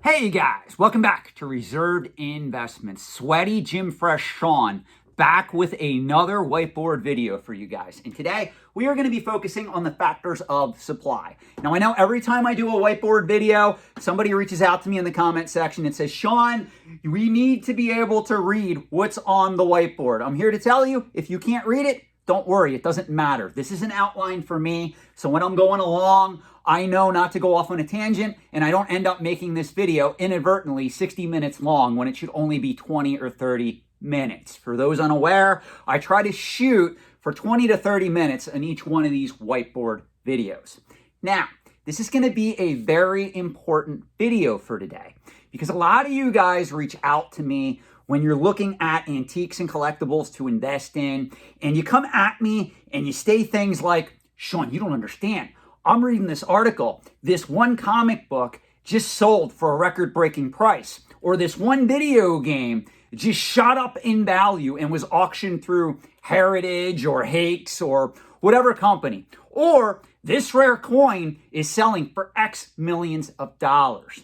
Hey guys, welcome back to Reserved Investments. Sweaty Jim Fresh Sean back with another whiteboard video for you guys. And today we are going to be focusing on the factors of supply. Now I know every time I do a whiteboard video, somebody reaches out to me in the comment section and says, Sean, we need to be able to read what's on the whiteboard. I'm here to tell you, if you can't read it, don't worry, it doesn't matter. This is an outline for me, so when I'm going along, I know not to go off on a tangent, and I don't end up making this video inadvertently 60 minutes long when it should only be 20 or 30 minutes. For those unaware, I try to shoot for 20 to 30 minutes in each one of these whiteboard videos. Now, this is going to be a very important video for today because a lot of you guys reach out to me when you're looking at antiques and collectibles to invest in, and you come at me and you say things like, Sean, you don't understand. I'm reading this article. This one comic book just sold for a record-breaking price. Or this one video game just shot up in value and was auctioned through Heritage or Hakes or whatever company. Or this rare coin is selling for X millions of dollars.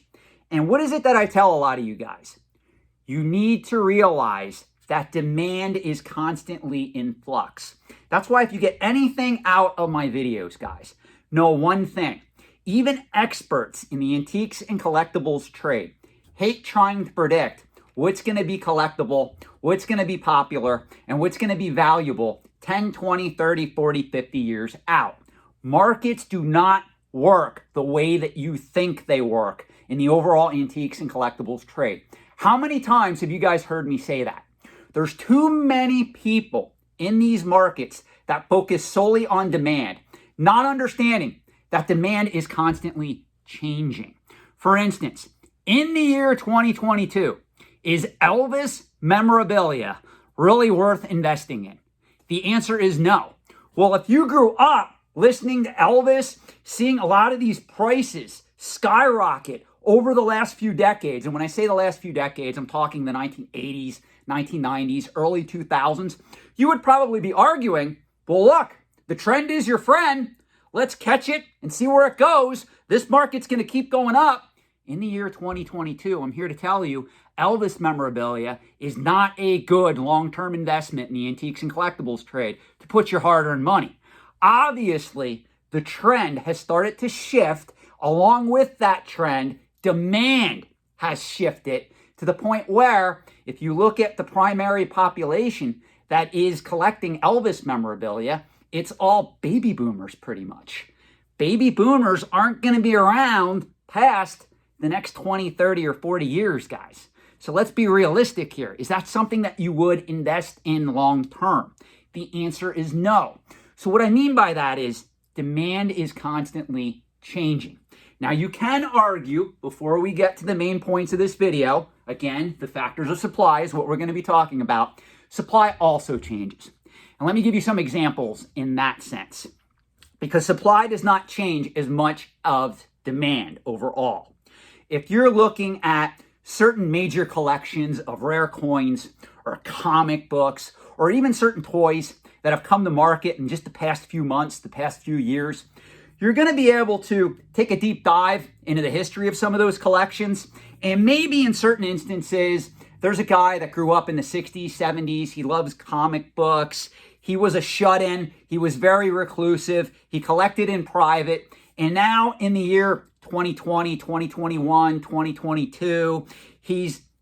And what is it that I tell a lot of you guys? You need to realize that demand is constantly in flux. That's why if you get anything out of my videos, guys, know one thing. Even experts in the antiques and collectibles trade hate trying to predict what's going to be collectible, what's going to be popular, and what's going to be valuable 10, 20, 30, 40, 50 years out. Markets do not work the way that you think they work in the overall antiques and collectibles trade. How many times have you guys heard me say that? There's too many people in these markets that focus solely on demand, not understanding that demand is constantly changing. For instance, in the year 2022, is Elvis memorabilia really worth investing in? The answer is no. Well, if you grew up listening to Elvis, seeing a lot of these prices skyrocket over the last few decades, and when I say the last few decades, I'm talking the 1980s, 1990s, early 2000s, you would probably be arguing, well, look, the trend is your friend. Let's catch it and see where it goes. This market's going to keep going up. In the year 2022, I'm here to tell you, Elvis memorabilia is not a good long-term investment in the antiques and collectibles trade to put your hard-earned money. Obviously, the trend has started to shift. Along with that trend, demand has shifted to the point where if you look at the primary population that is collecting Elvis memorabilia, it's all baby boomers pretty much. Baby boomers aren't going to be around past the next 20, 30, or 40 years, guys. So let's be realistic here. Is that something that you would invest in long term? The answer is no. So what I mean by that is demand is constantly changing. Now you can argue, before we get to the main points of this video, again, the factors of supply is what we're going to be talking about. Supply also changes. And let me give you some examples in that sense. Because supply does not change as much of demand overall. If you're looking at certain major collections of rare coins or comic books or even certain toys that have come to market in just the past few months, the past few years, you're going to be able to take a deep dive into the history of some of those collections. And maybe in certain instances, there's a guy that grew up in the 60s, 70s. He loves comic books. He was a shut-in. He was very reclusive. He collected in private. And now in the year 2020, 2021, 2022,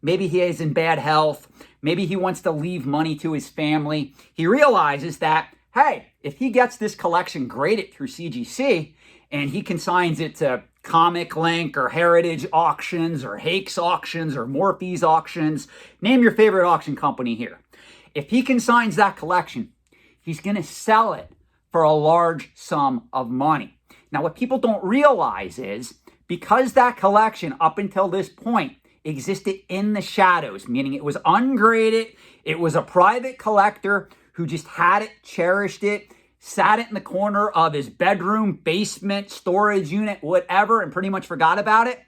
maybe he is in bad health. Maybe he wants to leave money to his family. He realizes that, hey, if he gets this collection graded through CGC and he consigns it to Comic Link or Heritage auctions or Hakes auctions or Morphe's auctions, name your favorite auction company here. If he consigns that collection, he's going to sell it for a large sum of money. Now, what people don't realize is because that collection up until this point existed in the shadows, meaning it was ungraded, it was a private collector who just had it, cherished it, sat it in the corner of his bedroom, basement, storage unit, whatever, and pretty much forgot about it.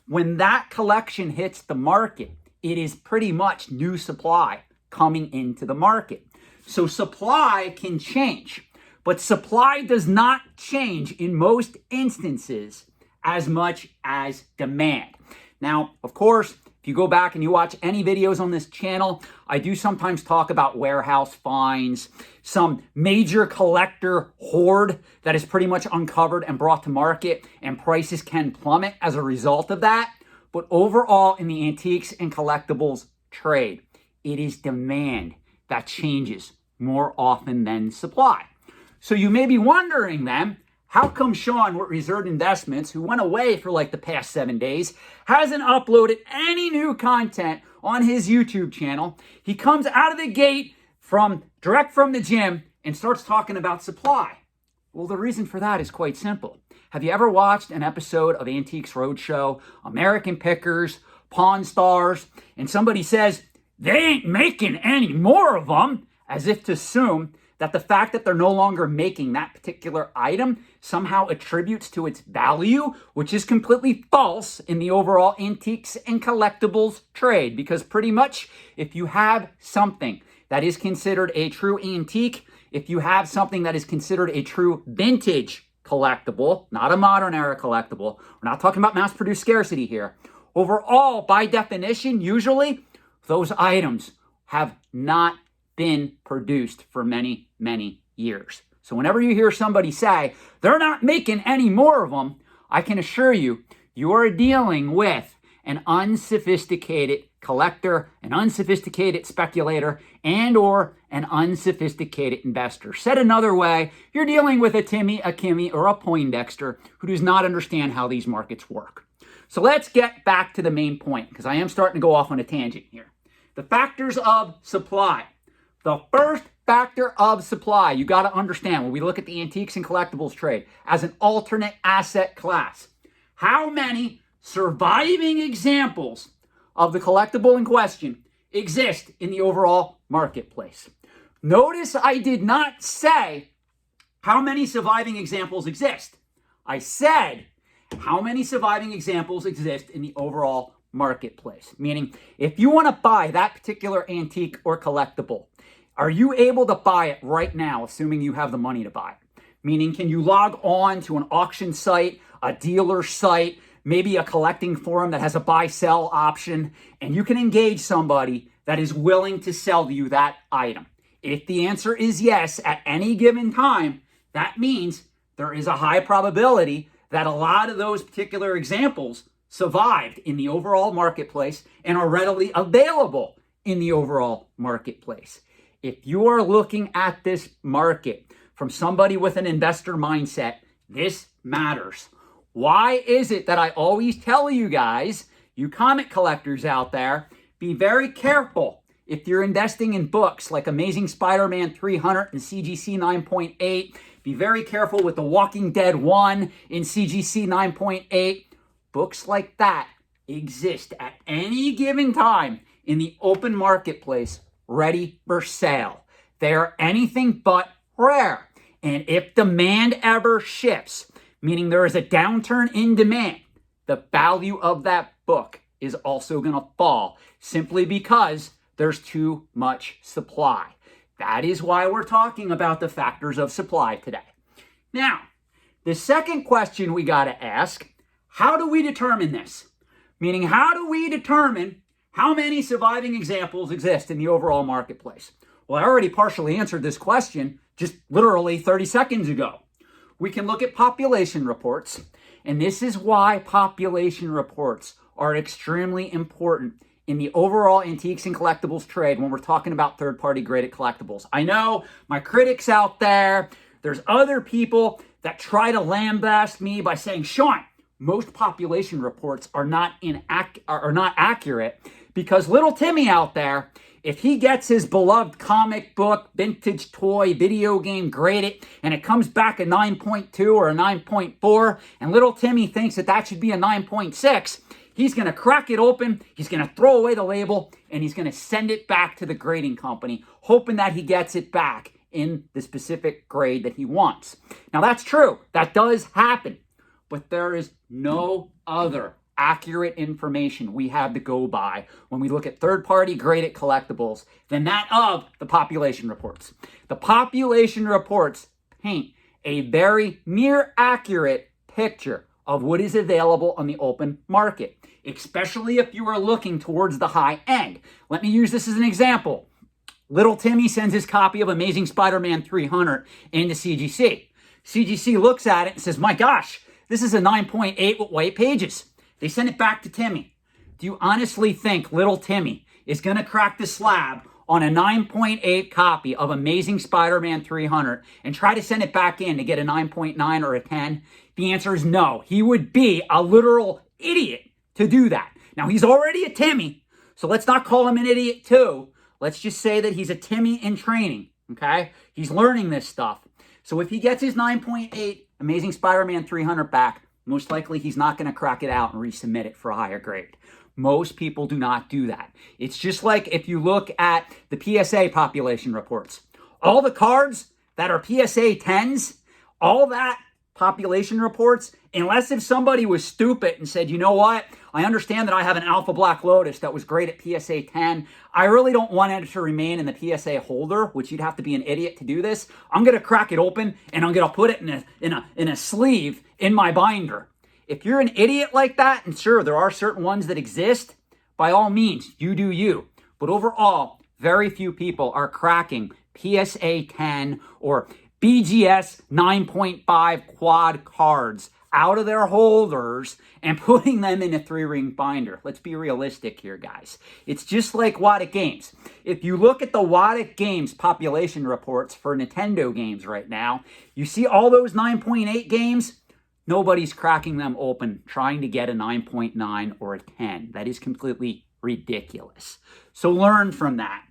When that collection hits the market, it is pretty much new supply coming into the market. So supply can change, but supply does not change in most instances as much as demand. Now, of course, if you go back and you watch any videos on this channel, I do sometimes talk about warehouse finds, some major collector hoard that is pretty much uncovered and brought to market, and prices can plummet as a result of that. But overall, in the antiques and collectibles trade, it is demand that changes more often than supply. So you may be wondering then, how come Sean with Reserved Investments, who went away for like the past 7 days, hasn't uploaded any new content on his YouTube channel? He comes out of the gate direct from the gym and starts talking about supply. Well, the reason for that is quite simple. Have you ever watched an episode of Antiques Roadshow, American Pickers, Pawn Stars, and somebody says, they ain't making any more of them, as if to assume that the fact that they're no longer making that particular item somehow attributes to its value, which is completely false in the overall antiques and collectibles trade. Because pretty much, if you have something that is considered a true antique, if you have something that is considered a true vintage collectible, not a modern era collectible, we're not talking about mass-produced scarcity here. Overall, by definition, usually, those items have not been produced for many, many years. So whenever you hear somebody say, they're not making any more of them, I can assure you, you are dealing with an unsophisticated collector, an unsophisticated speculator, and or an unsophisticated investor. Said another way, you're dealing with a Timmy, a Kimmy, or a Poindexter who does not understand how these markets work. So let's get back to the main point, because I am starting to go off on a tangent here. The factors of supply. The first factor of supply you got to understand when we look at the antiques and collectibles trade as an alternate asset class. How many surviving examples of the collectible in question exist in the overall marketplace? Notice I did not say how many surviving examples exist. I said how many surviving examples exist in the overall marketplace. Meaning, if you want to buy that particular antique or collectible, are you able to buy it right now, assuming you have the money to buy it? Meaning, can you log on to an auction site, a dealer site, maybe a collecting forum that has a buy-sell option, and you can engage somebody that is willing to sell you that item? If the answer is yes at any given time, that means there is a high probability that a lot of those particular examples survived in the overall marketplace and are readily available in the overall marketplace. If you are looking at this market from somebody with an investor mindset, this matters. Why is it that I always tell you guys, you comic collectors out there, be very careful if you're investing in books like Amazing Spider-Man 300 and CGC 9.8. Be very careful with The Walking Dead 1 in CGC 9.8. Books like that exist at any given time in the open marketplace, ready for sale. They are anything but rare. And if demand ever shifts, meaning there is a downturn in demand, the value of that book is also going to fall simply because there's too much supply. That is why we're talking about the factors of supply today. Now, the second question we got to ask, how do we determine this? Meaning, how do we determine how many surviving examples exist in the overall marketplace? Well, I already partially answered this question just literally 30 seconds ago. We can look at population reports, and this is why population reports are extremely important in the overall antiques and collectibles trade when we're talking about third-party graded collectibles. I know my critics out there, there's other people that try to lambaste me by saying, Sean, most population reports are not accurate because little Timmy out there, if he gets his beloved comic book, vintage toy, video game graded, and it comes back a 9.2 or a 9.4, and little Timmy thinks that that should be a 9.6, he's going to crack it open, he's going to throw away the label, and he's going to send it back to the grading company, hoping that he gets it back in the specific grade that he wants. Now, that's true. That does happen. But there is no other accurate information we have to go by when we look at third-party graded collectibles than that of the population reports. The population reports paint a very near accurate picture of what is available on the open market, especially if you are looking towards the high end. Let me use this as an example. Little Timmy sends his copy of Amazing Spider-Man 300 into CGC. CGC looks at it and says, my gosh, this is a 9.8 with white pages. They send it back to Timmy. Do you honestly think little Timmy is going to crack the slab on a 9.8 copy of Amazing Spider-Man 300 and try to send it back in to get a 9.9 or a 10? The answer is no. He would be a literal idiot to do that. Now, he's already a Timmy, so let's not call him an idiot too. Let's just say that he's a Timmy in training, okay? He's learning this stuff. So if he gets his 9.8 Amazing Spider-Man 300 back, most likely he's not going to crack it out and resubmit it for a higher grade. Most people do not do that. It's just like if you look at the PSA population reports. All the cards that are PSA 10s, all that population reports, unless if somebody was stupid and said, you know what, I understand that I have an Alpha Black Lotus that was great at PSA 10. I really don't want it to remain in the PSA holder, which you'd have to be an idiot to do this. I'm going to crack it open and I'm going to put it in a sleeve in my binder. If you're an idiot like that, and sure, there are certain ones that exist, by all means, you do you. But overall, very few people are cracking PSA 10 or BGS 9.5 quad cards out of their holders and putting them in a 3-ring binder. Let's be realistic here, guys. It's just like Waddick Games. If you look at the Waddick Games population reports for Nintendo games right now, you see all those 9.8 games, nobody's cracking them open trying to get a 9.9 or a 10. That is completely ridiculous. So learn from that.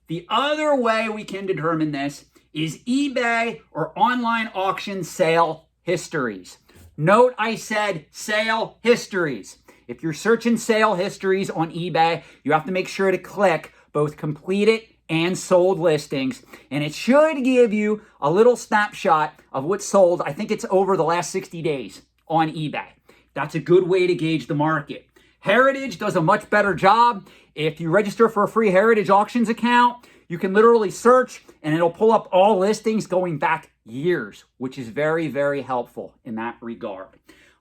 The other way we can determine this is eBay or online auction sale histories. Note I said sale histories. If you're searching sale histories on eBay, you have to make sure to click both completed and sold listings, and it should give you a little snapshot of what's sold. I think it's over the last 60 days on eBay. That's a good way to gauge the market. Heritage does a much better job. If you register for a free Heritage Auctions account, you can literally search and it'll pull up all listings going back years, which is very, very helpful in that regard.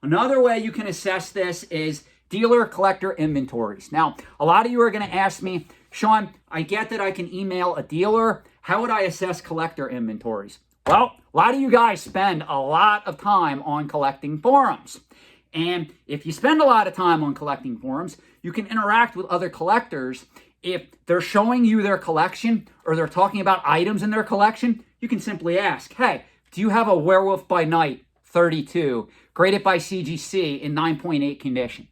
Another way you can assess this is dealer collector inventories. Now, a lot of you are going to ask me, Sean, I get that I can email a dealer. How would I assess collector inventories? Well, a lot of you guys spend a lot of time on collecting forums. And if you spend a lot of time on collecting forums, you can interact with other collectors. If they're showing you their collection or they're talking about items in their collection, you can simply ask, hey, do you have a Werewolf by Night 32 graded by CGC in 9.8 condition?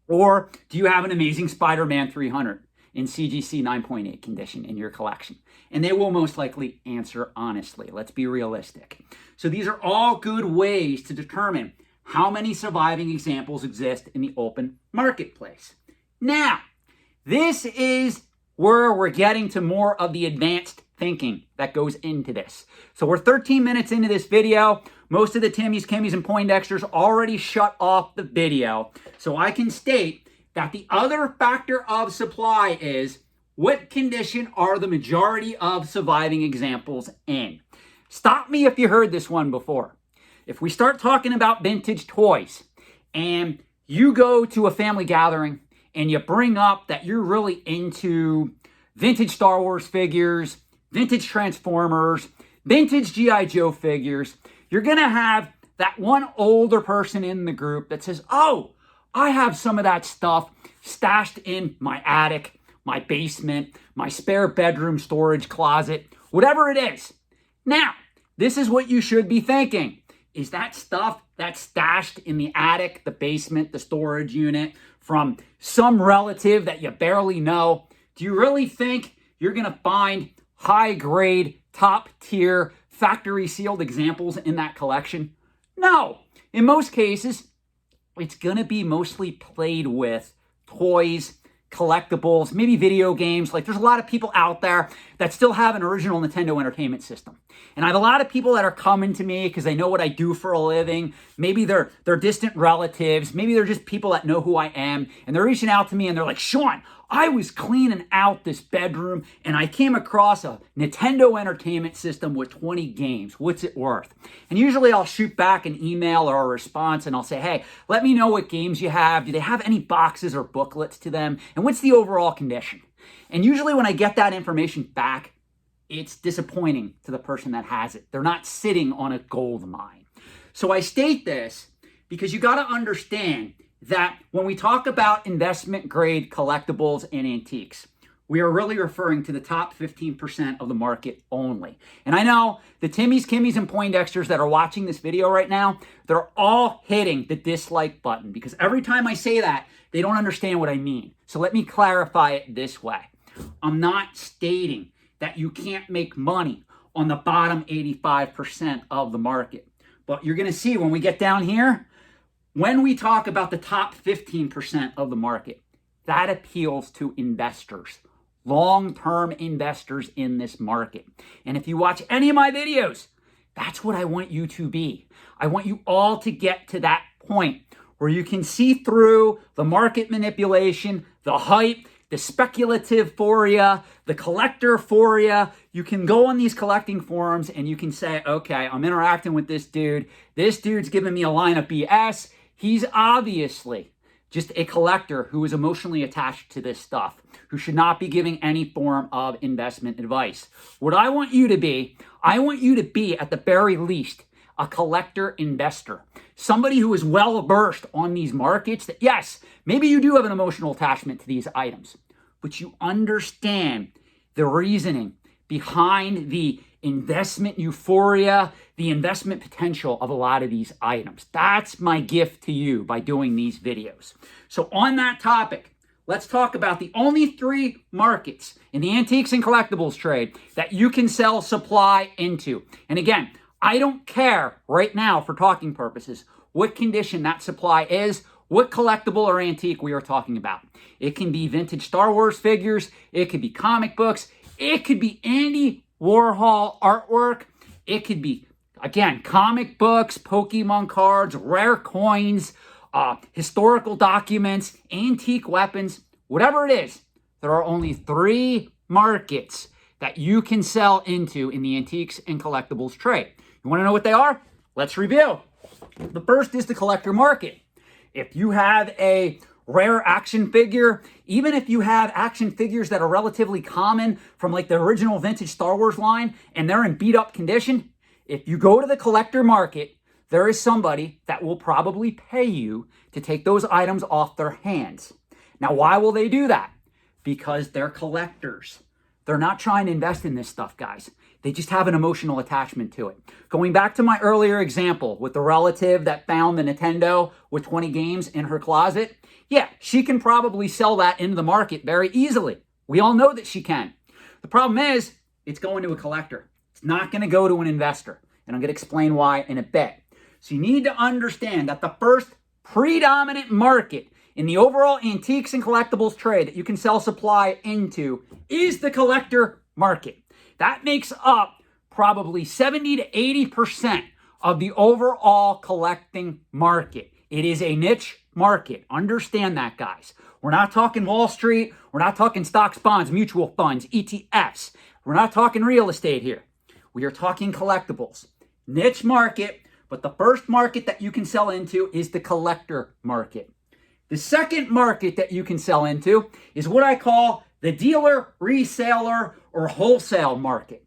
Or do you have an Amazing Spider-Man 300 in CGC 9.8 condition in your collection? And they will most likely answer honestly. Let's be realistic. So these are all good ways to determine how many surviving examples exist in the open marketplace. Now, this is where we're getting to more of the advanced thinking that goes into this. So we're 13 minutes into this video. Most of the Timmys, Kimmys, and Poindexters already shut off the video. So I can state that the other factor of supply is what condition are the majority of surviving examples in? Stop me if you heard this one before. If we start talking about vintage toys and you go to a family gathering and you bring up that you're really into vintage Star Wars figures, vintage Transformers, vintage G.I. Joe figures, you're going to have that one older person in the group that says, oh, I have some of that stuff stashed in my attic, my basement, my spare bedroom storage closet, whatever it is. Now, this is what you should be thinking. Is that stuff that's stashed in the attic, the basement, the storage unit from some relative that you barely know? Do you really think you're going to find high-grade, top-tier, factory-sealed examples in that collection? No. In most cases, it's going to be mostly played with toys, collectibles, maybe video games. Like, there's a lot of people out there that still have an original Nintendo Entertainment System. And I have a lot of people that are coming to me because they know what I do for a living. Maybe they're distant relatives. Maybe they're just people that know who I am. And they're reaching out to me and they're like, Sean, I was cleaning out this bedroom and I came across a Nintendo Entertainment System with 20 games. What's it worth? And usually I'll shoot back an email or a response and I'll say, hey, let me know what games you have. Do they have any boxes or booklets to them? And what's the overall condition? And usually when I get that information back, it's disappointing to the person that has it. They're not sitting on a gold mine. So I state this because you got to understand that when we talk about investment grade collectibles and antiques, we are really referring to the top 15% of the market only. And I know the Timmies, Kimmies, and Poindexters that are watching this video right now, they're all hitting the dislike button because every time I say that, they don't understand what I mean. So let me clarify it this way. I'm not stating that you can't make money on the bottom 85% of the market. But you're going to see when we get down here, when we talk about the top 15% of the market, that appeals to investors, long-term investors in this market. And if you watch any of my videos, that's what I want you to be. I want you all to get to that point where you can see through the market manipulation, the hype, the speculative-phoria, the collector-phoria. You can go on these collecting forums and you can say, okay, I'm interacting with this dude. This dude's giving me a line of BS. He's obviously just a collector who is emotionally attached to this stuff, who should not be giving any form of investment advice. What I want you to be, at the very least, a collector investor. Somebody who is well versed on these markets that, yes, maybe you do have an emotional attachment to these items, but you understand the reasoning behind the investment euphoria, the investment potential of a lot of these items. That's my gift to you by doing these videos. So on that topic, let's talk about the only 3 markets in the antiques and collectibles trade that you can sell supply into. And again, I don't care right now for talking purposes what condition that supply is, what collectible or antique we are talking about. It can be vintage Star Wars figures, it could be comic books, it could be Andy Warhol artwork, it could be, again, comic books, Pokemon cards, rare coins, historical documents, antique weapons, whatever it is. There are only 3 markets that you can sell into in the antiques and collectibles trade. You want to know what they are? Let's review. The first is the collector market. If you have a rare action figure, even if you have action figures that are relatively common from like the original vintage Star Wars line and they're in beat up condition, if you go to the collector market, there is somebody that will probably pay you to take those items off their hands. Now, why will they do that? Because they're collectors. They're not trying to invest in this stuff, guys. They just have an emotional attachment to it. Going back to my earlier example with the relative that found the Nintendo with 20 games in her closet, yeah, she can probably sell that into the market very easily. We all know that she can. The problem is, it's going to a collector. It's not going to go to an investor. And I'm going to explain why in a bit. So you need to understand that the first predominant market in the overall antiques and collectibles trade that you can sell supply into is the collector market. That makes up probably 70 to 80% of the overall collecting market. It is a niche market. Understand that, guys. We're not talking Wall Street. We're not talking stocks, bonds, mutual funds, ETFs. We're not talking real estate here. We are talking collectibles. Niche market, but the first market that you can sell into is the collector market. The second market that you can sell into is what I call the dealer, reseller, or wholesale market.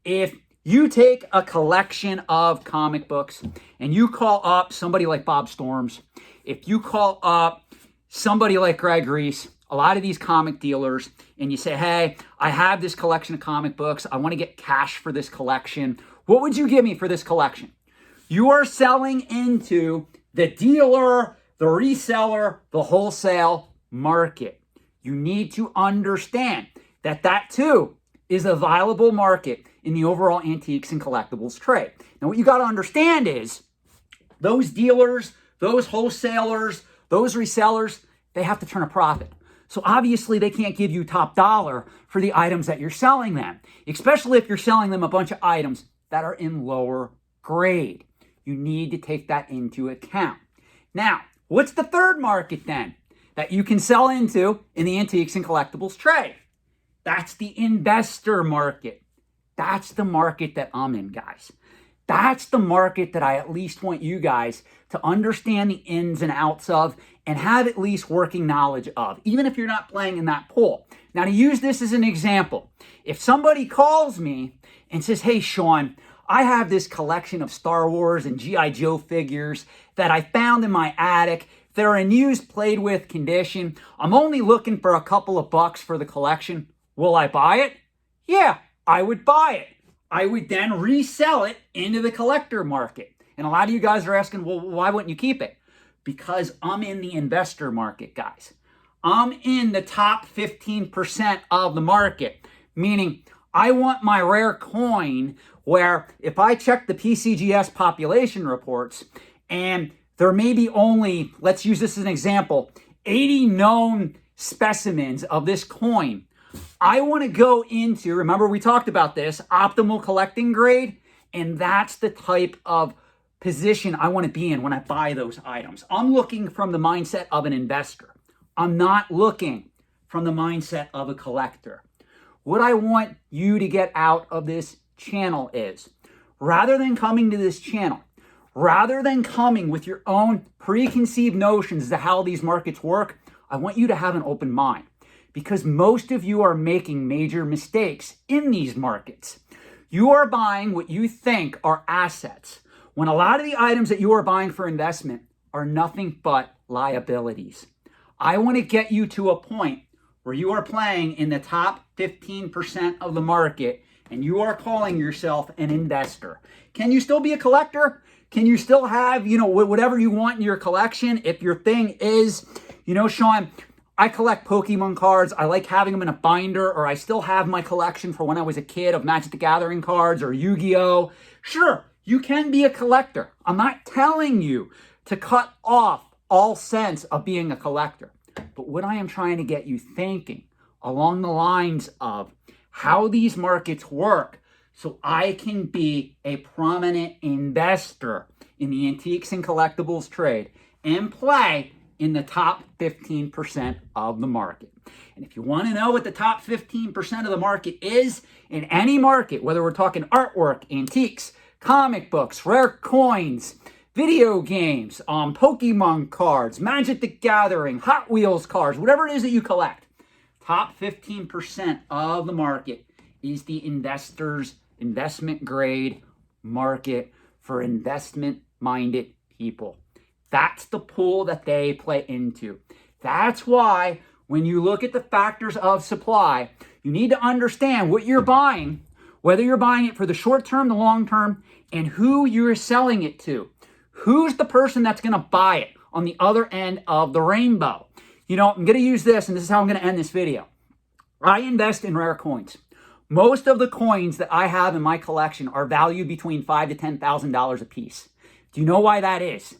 If you take a collection of comic books and you call up somebody like Bob Storms, if you call up somebody like Greg Reese, a lot of these comic dealers, and you say, hey, I have this collection of comic books. I want to get cash for this collection. What would you give me for this collection? You are selling into the dealer, the reseller, the wholesale market. You need to understand that that too is a viable market in the overall antiques and collectibles trade. Now, what you got to understand is those dealers, those wholesalers, those resellers, they have to turn a profit. So obviously they can't give you top dollar for the items that you're selling them, especially if you're selling them a bunch of items that are in lower grade. You need to take that into account. Now, what's the third market then that you can sell into in the antiques and collectibles trade. That's the investor market. That's the market that I'm in, guys. That's the market that I at least want you guys to understand the ins and outs of and have at least working knowledge of, even if you're not playing in that pool. Now, to use this as an example, if somebody calls me and says, hey, Sean, I have this collection of Star Wars and G.I. Joe figures that I found in my attic. They're in used, played with condition. I'm only looking for a couple of bucks for the collection. Will I buy it? Yeah, I would buy it. I would then resell it into the collector market. And a lot of you guys are asking, well, why wouldn't you keep it? Because I'm in the investor market, guys. I'm in the top 15% of the market, meaning I want my rare coin where if I check the PCGS population reports and there may be only, let's use this as an example, 80 known specimens of this coin. I want to go into, remember we talked about this, optimal collecting grade, and that's the type of position I want to be in when I buy those items. I'm looking from the mindset of an investor. I'm not looking from the mindset of a collector. What I want you to get out of this channel is, rather than coming to this channel, rather than coming with your own preconceived notions as to how these markets work, I want you to have an open mind. Because most of you are making major mistakes in these markets. You are buying what you think are assets, when a lot of the items that you are buying for investment are nothing but liabilities. I want to get you to a point where you are playing in the top 15% of the market and you are calling yourself an investor. Can you still be a collector? Can you still have, whatever you want in your collection? If your thing is, Sean, I collect Pokemon cards. I like having them in a binder, or I still have my collection for when I was a kid of Magic the Gathering cards or Yu-Gi-Oh! Sure, you can be a collector. I'm not telling you to cut off all sense of being a collector. But what I am trying to get you thinking along the lines of how these markets work so I can be a prominent investor in the antiques and collectibles trade and play in the top 15% of the market. And if you want to know what the top 15% of the market is in any market, whether we're talking artwork, antiques, comic books, rare coins, video games, Pokemon cards, Magic the Gathering, Hot Wheels cars, whatever it is that you collect, top 15% of the market is the investor's investment grade market for investment-minded people. That's the pool that they play into. That's why when you look at the factors of supply, you need to understand what you're buying, whether you're buying it for the short term, the long term, and who you're selling it to. Who's the person that's going to buy it on the other end of the rainbow? I'm going to use this, and this is how I'm going to end this video. I invest in rare coins. Most of the coins that I have in my collection are valued between $5,000 to $10,000 a piece. Do you know why that is?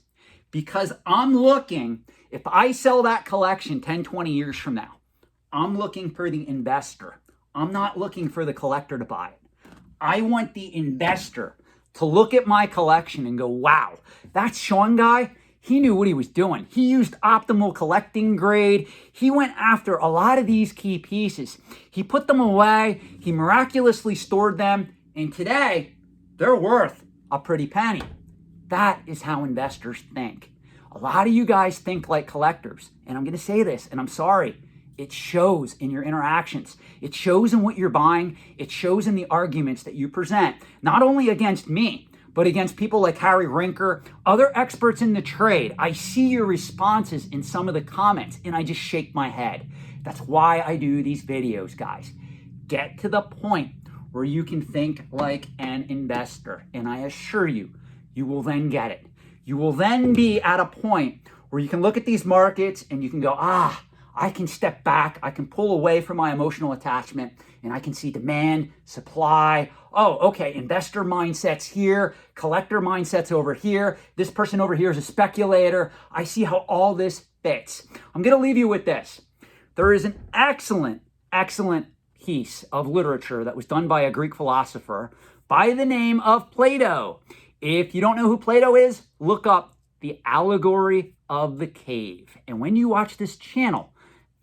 Because I'm looking, if I sell that collection 10, 20 years from now, I'm looking for the investor. I'm not looking for the collector to buy it. I want the investor to look at my collection and go, wow, that Sean guy, he knew what he was doing. He used optimal collecting grade. He went after a lot of these key pieces. He put them away. He miraculously stored them. And today, they're worth a pretty penny. That is how investors think. A lot of you guys think like collectors. And I'm going to say this, and I'm sorry. It shows in your interactions. It shows in what you're buying. It shows in the arguments that you present, not only against me, but against people like Harry Rinker, other experts in the trade. I see your responses in some of the comments, and I just shake my head. That's why I do these videos, guys. Get to the point where you can think like an investor, and I assure you, you will then get it. You will then be at a point where you can look at these markets and you can go, I can step back, I can pull away from my emotional attachment, and I can see demand, supply. Oh, okay, investor mindsets here, collector mindsets over here. This person over here is a speculator. I see how all this fits. I'm going to leave you with this. There is an excellent piece of literature that was done by a Greek philosopher by the name of Plato. If you don't know who Plato is, look up the allegory of the cave. And when you watch this channel,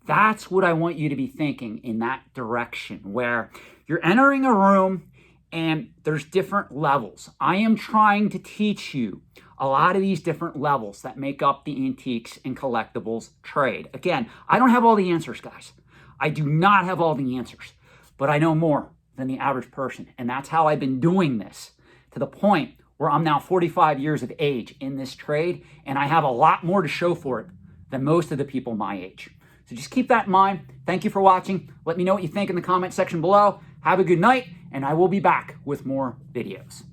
that's what I want you to be thinking, in that direction, where you're entering a room and there's different levels. I am trying to teach you a lot of these different levels that make up the antiques and collectibles trade. Again, I don't have all the answers, guys. I do not have all the answers, but I know more than the average person. And that's how I've been doing this, to the point where I'm now 45 years of age in this trade, and I have a lot more to show for it than most of the people my age. So just keep that in mind. Thank you for watching. Let me know what you think in the comment section below. Have a good night, and I will be back with more videos.